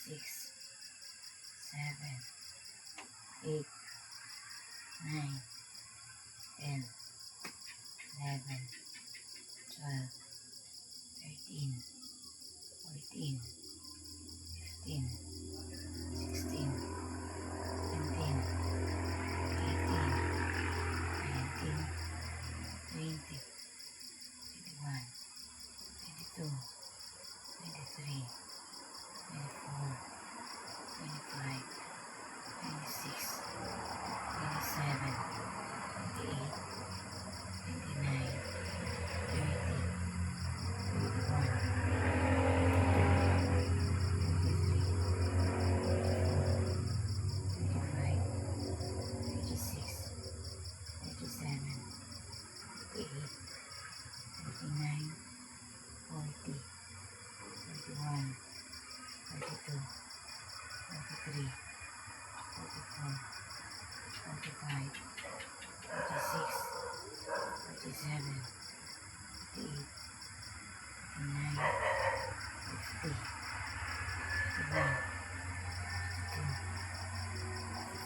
6, 7, 8, 9, 10, 11, 12, 13, 14, 15, 16, 17, 18, 19, 20, 21, 22, 23, 24, 25, 26, 27, 28, 29, 30, 31, 35, 36, 37, 38, 39, 40, 41, 42, 43, 44, 45, 46, 47, 48, 49, 50, 51, 52,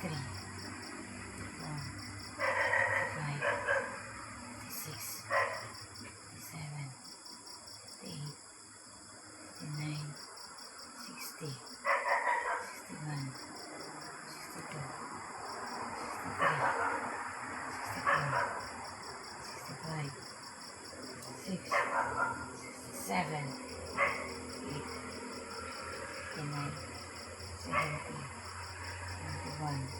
53, 54, 55, 56, 57, 58, 59, 60, 61, 62, 63, 64, 65, 66, 67, 8, 69, 70, 71,